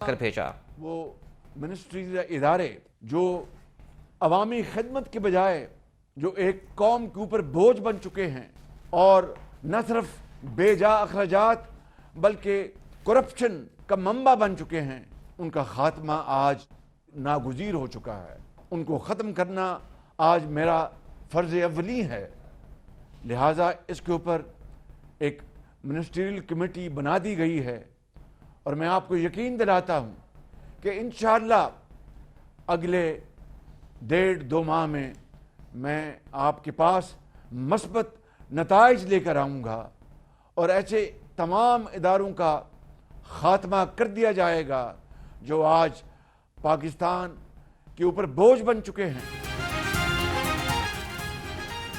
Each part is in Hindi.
बनवाकर भेजा। वो मिनिस्ट्रीज या इदारे जो अवामी खिदमत के बजाय जो एक कौम के ऊपर बोझ बन चुके हैं और न सिर्फ बेजा अखराजात बल्कि करप्शन का मंबा बन चुके हैं, उनका खात्मा आज नागुज़ीर हो चुका है। उनको ख़त्म करना आज मेरा फ़र्ज़ अव्वली है। लिहाजा इसके ऊपर एक मिनिस्ट्रियल कमेटी बना दी गई है और मैं आपको यकीन दिलाता हूँ कि इंशाअल्लाह अगले 1.5-2 माह में मैं आपके पास मस्बत नताइज लेकर आऊँगा और ऐसे तमाम इदारों का खात्मा कर दिया जाएगा जो आज पाकिस्तान के ऊपर बोझ बन चुके हैं।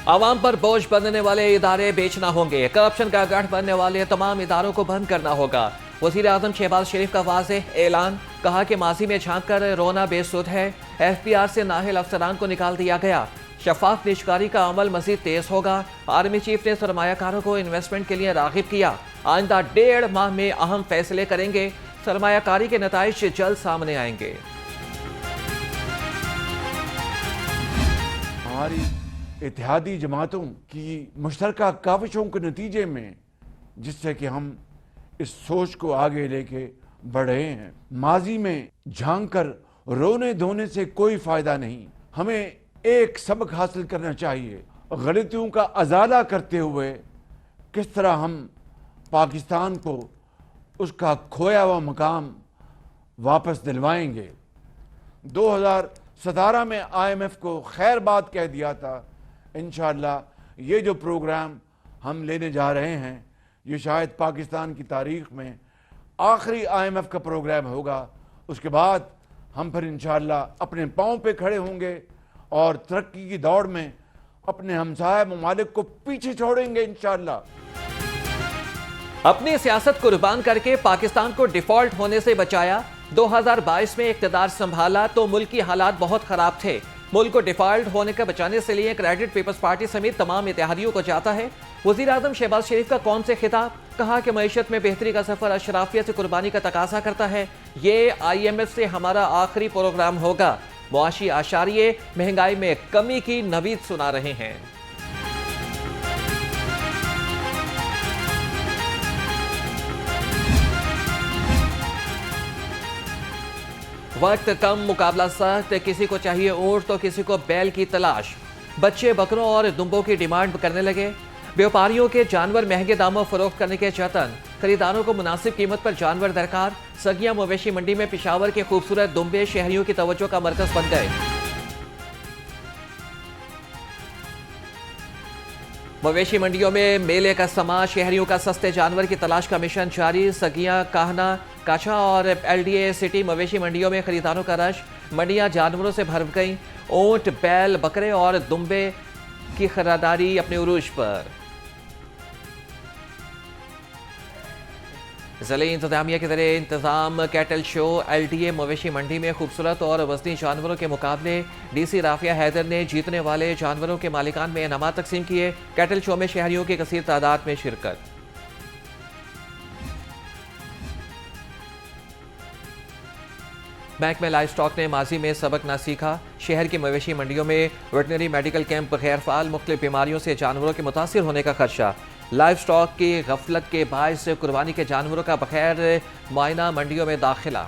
आवाम पर बोझ बनने वाले इदारे बेचना होंगे, करप्शन का गढ़ बनने वाले तमाम इदारों को बंद करना होगा। वज़ीर आज़म शहबाज शरीफ का वाज़ेह ऐलान, कहा कि माजी में झांक कर रोना बेसुध है। FPR से नाहिल अफसरान को निकाल दिया गया। शफाफ निजकारी का अमल मजीद तेज होगा। आर्मी चीफ ने सरमायाकारों को इन्वेस्टमेंट के लिए राग़िब किया। आइंदा 1.5 माह में अहम फैसले करेंगे। सरमायाकारी के नताइज जल्द सामने आएंगे। हमारी इत्तेहादी जमातों की मुश्तरका काविशों के नतीजे में जिससे कि हम इस सोच को आगे लेके बढ़ रहे हैं, माजी में झांक कर रोने धोने से कोई फायदा नहीं। हमें एक सबक हासिल करना चाहिए, गलतियों का अजाला करते हुए किस तरह हम पाकिस्तान को उसका खोया हुआ मकाम वापस दिलवाएंगे। 2017 में IMF को खैर बात कह दिया था। इंशाअल्लाह ये जो प्रोग्राम हम लेने जा रहे हैं ये शायद पाकिस्तान की तारीख में आखिरी IMF का प्रोग्राम होगा। उसके बाद हम फिर इंशाअल्लाह अपने पाँव पे खड़े होंगे और तरक्की की दौड़ में अपने हमसाया ममालिक को पीछे छोड़ेंगे इंशाअल्लाह। अपनी सियासत कुर्बान करके पाकिस्तान को डिफॉल्ट होने से बचाया। 2022 में इक़्तिदार संभाला तो मुल्क की हालात बहुत खराब थे। मुल्क को डिफॉल्ट होने का बचाने से लिए क्रेडिट पीपल्स पार्टी समेत तमाम इत्तेहादियों को जाता है। वज़ीर आज़म शहबाज शरीफ का कौम से खिताब, कहा कि मईशत में बेहतरी का सफर अशराफियत से कुर्बानी का तकाजा करता है। ये IMF से हमारा आखिरी प्रोग्राम होगा। मुआशी आशारिये महंगाई में कमी की नवीद सुना रहे हैं। वक्त कम, मुकाबला सख्त, किसी को चाहिए ऊंट तो किसी को बैल की तलाश। बच्चे बकरों और दुम्बों की डिमांड करने लगे। व्यापारियों के जानवर महंगे दामों फरोख्त करने के जतन। खरीदारों को मुनासिब कीमत पर जानवर दरकार। सगिया मवेशी मंडी में पेशावर के खूबसूरत दुम्बे शहरियों की तवज्जो का मरकज बन गए। मवेशी मंडियों में मेले का समा, शहरियों का सस्ते जानवर की तलाश का मिशन जारी। सगिया, काहना, काछा और LDA सिटी मवेशी मंडियों में खरीदारों का रश। मंडियां जानवरों से भर गईं। ऊंट, बैल, बकरे और दुम्बे की खरीदारी अपने उरूज पर। ज़िले इंतजामिया के ज़रिए इंतजाम कैटल शो। LDA मवेशी मंडी में खूबसूरत और वजनी जानवरों के मुकाबले। DC राफिया हैदर ने जीतने वाले जानवरों के मालिकान में इनामात तकसीम किए। कैटल शो में शहरियों की कसीर तादाद में शिरकत। बैंक में लाइफ स्टॉक ने माजी में सबक ना सीखा। शहर की मवेशी मंडियों में वेटनरी मेडिकल कैंप गैर फाल, मुख्तलिफ बीमारियों से जानवरों के मुतासिर होने का खदशा। लाइफ स्टॉक की गफलत के बायस कुर्बानी के जानवरों का बगैर मुआयना मंडियों में दाखिला।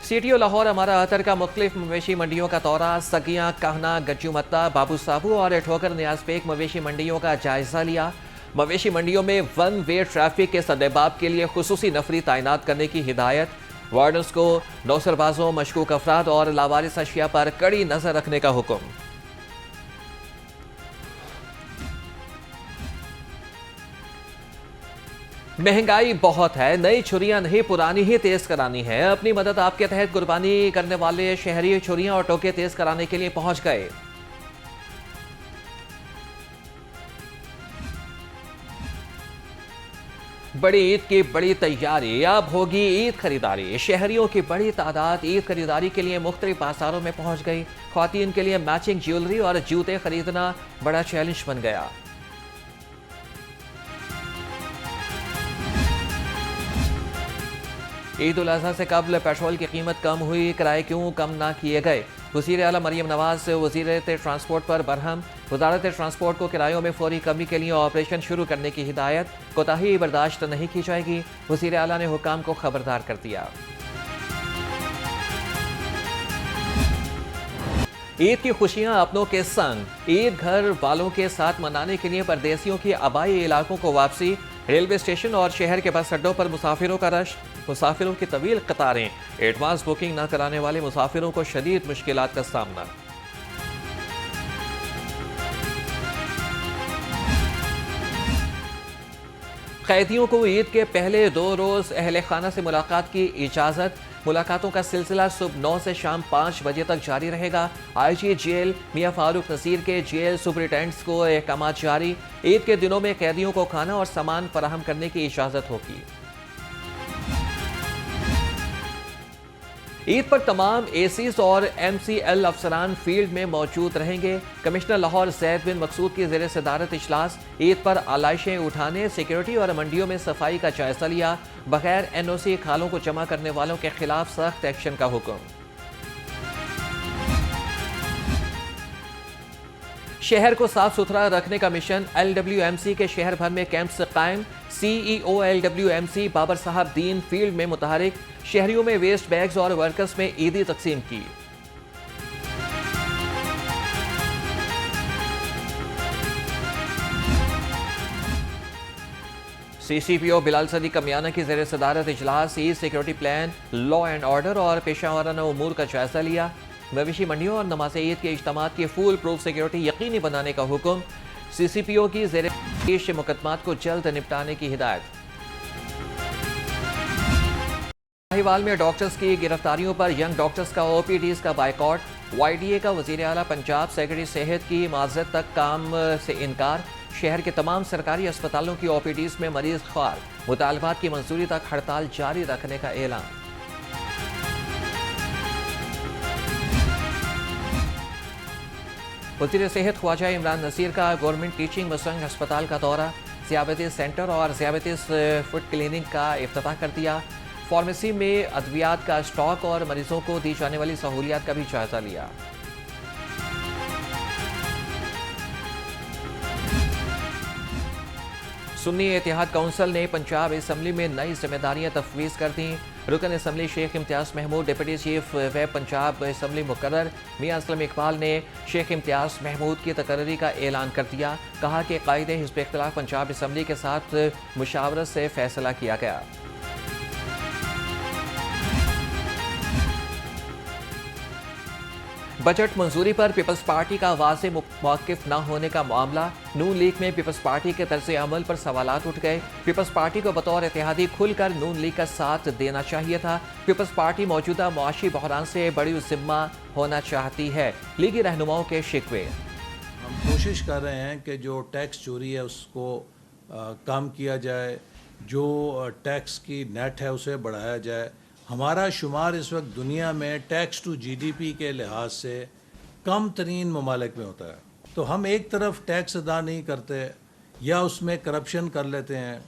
CTO लाहौर अमारा अतर का मुख्तलिफ मवेशी मंडियों का दौरा। सगियां, कहना, गज्जू मत्ता, बाबू साबू और ठोकर नियाज पेक मवेशी मंडियों का जायजा लिया। मवेशी मंडियों में 1 वे ट्रैफिक के सद्देबाब के लिए खुसूसी नफरी तैनात करने की हिदायत। वार्डन्स को नौसरबाजों, मशकूक अफराद और लावारिस अशिया पर कड़ी नजर रखने का हुक्म। महंगाई बहुत है, नई छुरियां नहीं पुरानी ही तेज करानी है। अपनी मदद आपके तहत कुर्बानी करने वाले शहरी छुरियां और टोके तेज कराने के लिए पहुंच गए। बड़ी ईद की बड़ी तैयारी, अब होगी ईद खरीदारी। शहरियों की बड़ी तादाद ईद खरीदारी के लिए मुख्तलिफ बाजारों में पहुंच गई। ख्वातीन के लिए मैचिंग ज्वेलरी और जूते खरीदना बड़ा चैलेंज बन गया। ईद उल अजहा से कबल पेट्रोल की कीमत कम हुई, किराए क्यों कम ना किए गए? वज़ीर आला मरियम नवाज से वज़ीरत ट्रांसपोर्ट पर बरहम। वजारत ट्रांसपोर्ट को किरायों में फौरी कमी के लिए ऑपरेशन शुरू करने की हिदायत। कोताही बर्दाश्त नहीं की जाएगी, वज़ीर आला ने हुक्काम को खबरदार कर दिया। ईद की खुशियां अपनों के संग, ईद घर वालों के साथ मनाने के लिए परदेसियों की आबाई इलाकों को वापसी। रेलवे स्टेशन और शहर के बस अड्डों पर मुसाफिरों का रश, मुसाफिरों की तवील कतारें। एडवांस बुकिंग न कराने वाले मुसाफिरों को शदीद मुश्किलात का सामना। कैदियों को ईद के पहले 2 रोज अहले खाना से मुलाकात की इजाजत। मुलाकातों का सिलसिला सुबह 9 से शाम 5 बजे तक जारी रहेगा। आईजी जेल मियां फारूक नसीर के जेल सुपरिटेंडेंट्स को अहकाम जारी। ईद के दिनों में कैदियों को खाना और सामान फराहम करने की इजाजत होगी। ईद पर तमाम एसीज और MCL अफसरान फील्ड में मौजूद रहेंगे। कमिश्नर लाहौर जैद बिन मकसूद की ज़ेर सदारत इजलास। ईद पर आलाइशें उठाने, सिक्योरिटी और मंडियों में सफाई का जायजा लिया। बगैर NOC खालों को जमा करने वालों के खिलाफ सख्त एक्शन का हुक्म। शहर को साफ सुथरा रखने का मिशन, LWMC के शहर भर में कैंप्स कायम। CEO LWMC बाबर साहब दीन फील्ड में मुतहरिक। शहरियों में वेस्ट बैग्स और वर्कर्स में ईदी तकसीम की। CCPO बिलाल सदी कमियाना की ज़ेर सदारत इजलास। Eid security plan, law and order और पेशा वाराना उमूर का जायजा लिया। मवेशी मंडियों और नमाज ईद के इज्तिमात की फुल प्रूफ सिक्योरिटी यकीनी बनाने का हुक्म। CCPO की ज़ेर मुकदमात को जल्द निपटाने की हिदायत। साहिवाल में डॉक्टर्स की गिरफ्तारियों पर यंग डॉक्टर्स का OPDs का बाइकॉट। YDA का वज़ीर आला पंजाब सेक्रेटरी सेहत की माजरत तक काम से इनकार। शहर के तमाम सरकारी अस्पतालों की OPDs में मरीज ख्वार। मुतालबात की मंजूरी तक हड़ताल जारी रखने का ऐलान। वज़ीर सेहत ख्वाजा इमरान नसीर का गवर्नमेंट टीचिंग मसंग अस्पताल का दौरा। ज़ियाबतीस सेंटर और ज़ियाबतीस फुड क्लिनिक का इफ्तिताह कर दिया। फार्मेसी में अद्वियात का स्टॉक और मरीजों को दी जाने वाली सहूलियात का भी जायजा लिया। सुन्नी इत्तेहाद काउंसिल ने पंजाब असम्बली में नई जिम्मेदारियां तफवीज़ कर दी। रुकन assembly Sheikh Imtiaz Mahmood deputy chief whip Punjab assembly मुकर्रर मियां असलम इकबाल ने शेख इम्तियाज़ महमूद की तकर्री का ऐलान कर दिया। कहा कि कायदे हिज़्ब इख्तिलाफ पंजाब असम्बली के साथ मुशावरत से फैसला किया गया। बजट मंजूरी पर पीपल्स पार्टी का वाज़ेह मौक़िफ़ न होने का मामला। नून लीग में पीपल्स पार्टी के तर्ज़ अमल पर सवालात उठ गए। पीपल्स पार्टी को बतौर इत्तेहादी खुलकर नून लीग का साथ देना चाहिए था। पीपल्स पार्टी मौजूदा मुआशी बहरान से बड़ी ज़िम्मा होना चाहती है। लीगी रहनुमाओं के शिकवे। हम कोशिश कर रहे हैं कि जो टैक्स चोरी है उसको कम किया जाए, जो टैक्स की नेट है उसे बढ़ाया जाए। हमारा शुमार इस वक्त दुनिया में टैक्स टू GDP के लिहाज से कम तरीन ममालिक में होता है। तो हम एक तरफ टैक्स अदा नहीं करते या उसमें करप्शन कर लेते हैं,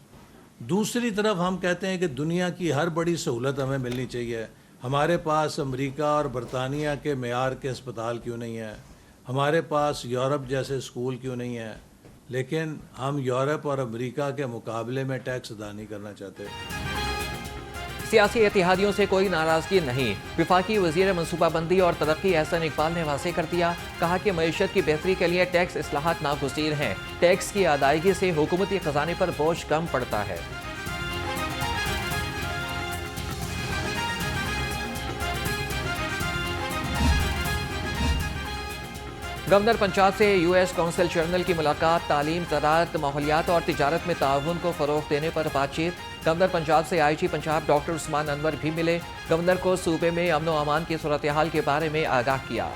दूसरी तरफ हम कहते हैं कि दुनिया की हर बड़ी सहूलत हमें मिलनी चाहिए। हमारे पास अमेरिका और बरतानिया के मेयार के अस्पताल क्यों नहीं है, हमारे पास यूरोप जैसे स्कूल क्यों नहीं है, लेकिन हम यूरोप और अमेरिका के मुकाबले में टैक्स अदा नहीं करना चाहते। सियासी इत्तेहादियों से कोई नाराजगी नहीं। विफाकी वजीर मनसूबाबंदी और तरक्की एहसन इकबाल ने वाज़ेह कर दिया। कहा कि मईशत की बेहतरी के लिए टैक्स इस्लाहात नागुज़ीर हैं। टैक्स की अदायगी से हुकूमती खजाने पर बोझ कम पड़ता है। गवर्नर पंजाब से US कौंसिल जनरल की मुलाकात। तालीम, ज़राअत, माहौलियात और तिजारत में ताउन को फ़रोग़ देने पर बातचीत। गवर्नर पंजाब से IG पंजाब डॉक्टर उस्मान अनवर भी मिले। गवर्नर को सूबे में अमन व अमान की सूरत हाल के बारे में आगाह किया।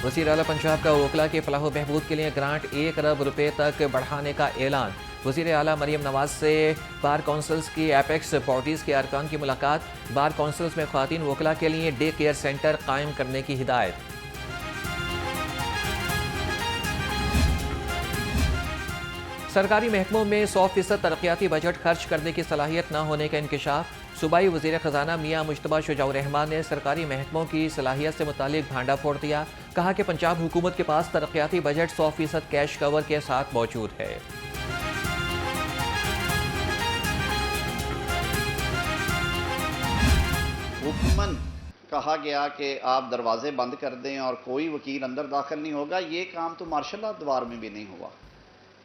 वज़ीर आला पंजाब का वकला के फलाह बहबूद के लिए ग्रांट 1 अरब रुपए तक बढ़ाने का ऐलान। वज़ीर आला मरियम नवाज से बार काउंसिल्स की एपेक्स बॉडीज़ के अरकान की मुलाकात। बार काउंसिल्स में ख़वातीन वकला के लिए डे केयर सेंटर कायम करने की हिदायत। सरकारी महकमों में 100% तरक्याती बजट खर्च करने की सलाहियत न होने का इंकशाफ। सूबाई वज़ीर ख़जाना मियां मुश्तबा शुजाउर रहमान ने सरकारी महकमों की सलाहियत से मुतालिक भांडा फोड़ दिया। कहा कि पंजाब हुकूमत के पास तरक्याती बजट 100% कैश कवर के साथ मौजूद है। हुक्मन कहा गया कि आप दरवाजे बंद कर दें और कोई वकील अंदर दाखिल नहीं होगा, ये काम तो मार्शल लॉ दवार में भी नहीं हुआ।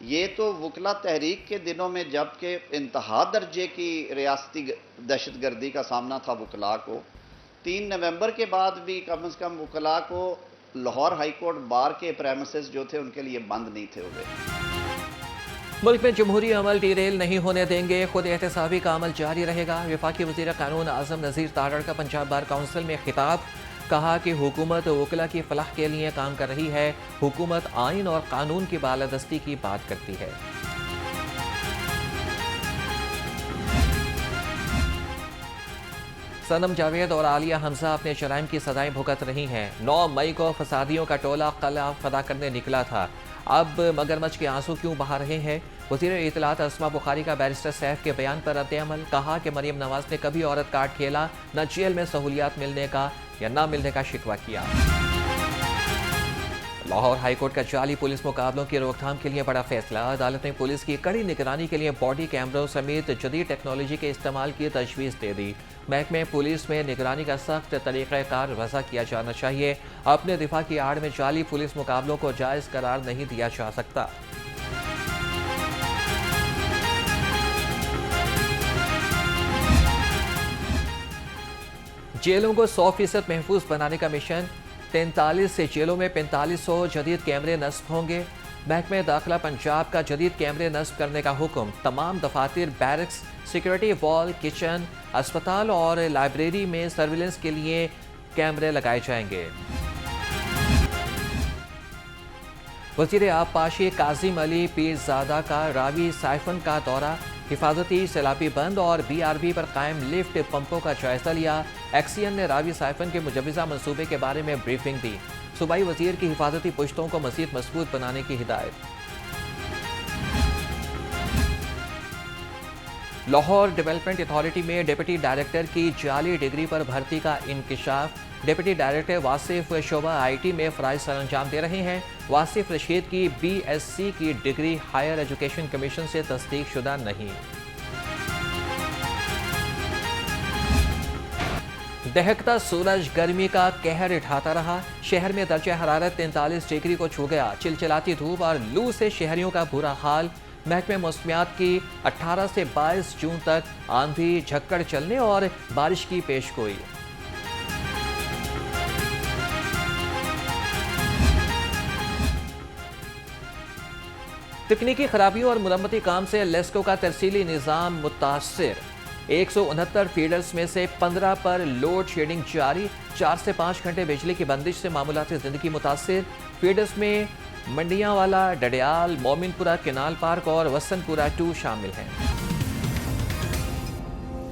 ये तो वकला तहरीक के दिनों में जबकि इंतहा दर्जे की रियासती दहशतगर्दी का सामना था वकला को, 3 नवंबर के बाद भी कम से कम वकला को लाहौर हाई कोर्ट बार के प्रेमिसेस जो थे उनके लिए बंद नहीं थे हुए। मुल्क में जमहूरी अमल डीरेल नहीं होने देंगे, खुद एहतसाबी का अमल जारी रहेगा। वफाकी वज़ीर कानून आज़म नज़ीर तारड़ का पंजाब बार काउंसिल में खिताब। कहा कि हुकूमत वकला की फलाह के लिए काम कर रही है। हुकूमत आइन और कानून की बालादस्ती की बात करती है। सनम जावेद और आलिया हमजा अपने जराइम की सजाएं भुगत रही हैं। 9 मई को फसादियों का टोला कला फदा करने निकला था, अब मगरमच्छ के आंसू क्यों बहा रहे हैं? वज़ीर इत्तलात अस्मा बुखारी का बैरिस्टर सैफ के बयान पर रद्द-ए-अमल। कहा कि मरियम नवाज ने कभी औरत कार्ड खेला, न जेल में सहूलियात मिलने का या न मिलने का शिकवा किया। लाहौर हाईकोर्ट का जाली पुलिस मुकाबलों की रोकथाम के लिए बड़ा फैसला। अदालत ने पुलिस की कड़ी निगरानी के लिए बॉडी कैमरों समेत जदीद टेक्नोलॉजी के इस्तेमाल की तजवीज़ दे दी। महकमे पुलिस में निगरानी का सख्त तरीक़ाकार वज़ा किया जाना चाहिए। अपने दिफा की आड़ में जाली पुलिस मुकाबलों को जायज़ करार नहीं दिया जा सकता। जेलों को 100% महफूज बनाने का मिशन। 43 से जेलों में 4500 जदीद कैमरे नस्ब होंगे। महकमे दाखिला पंजाब का जदीद कैमरे नस्ब करने का हुक्म। तमाम दफातर, बैरक्स, सिक्योरिटी वॉल, किचन, अस्पताल और लाइब्रेरी में सर्विलेंस के लिए कैमरे लगाए जाएंगे। वज़ीर आबपाशी काजिम अली पीरजादा का रावी साइफन का दौरा। हिफाजती सैलाबी बंद और BRB पर कायम लिफ्ट पंपों का जायजा लिया। एक्सियन ने रावी साइफन के मुजवज़ा मनसूबे के बारे में ब्रीफिंग दी। सूबाई वज़ीर की हिफाजती पुश्तों को मज़ीद मजबूत बनाने की हिदायत। लाहौर डेवलपमेंट अथॉरिटी में डिप्टी डायरेक्टर की जाली डिग्री पर भर्ती का इंकशाफ। Deputy director Wasif Shobha IT में फ़राइज़ सरअंजाम दे रहे हैं। वासिफ रशीद की BSc की डिग्री हायर एजुकेशन कमीशन से तस्दीक शुदा नहीं। दहकता सूरज गर्मी का कहर उठाता रहा। शहर में दर्जा हरारत 43 डिग्री को छू गया। चिलचिलाती धूप और लू से शहरियों का बुरा हाल। महकमे मौसमियात की 18 से 22 जून तक आंधी झक्कड़ चलने और बारिश की पेशगोई। तकनीकी खराबियों और मुरम्मती काम से लेस्को का तरसीली निज़ाम मुतासर। 169 फीडर्स में से 15 पर लोड शेडिंग जारी। 4 से 5 घंटे बिजली की बंदिश से मामूलाती ज़िंदगी मुतासर। फीडर्स में मंडियावाला, डडियाल, मोमिनपुरा, केनाल पार्क और वसंतपुरा 2 शामिल हैं।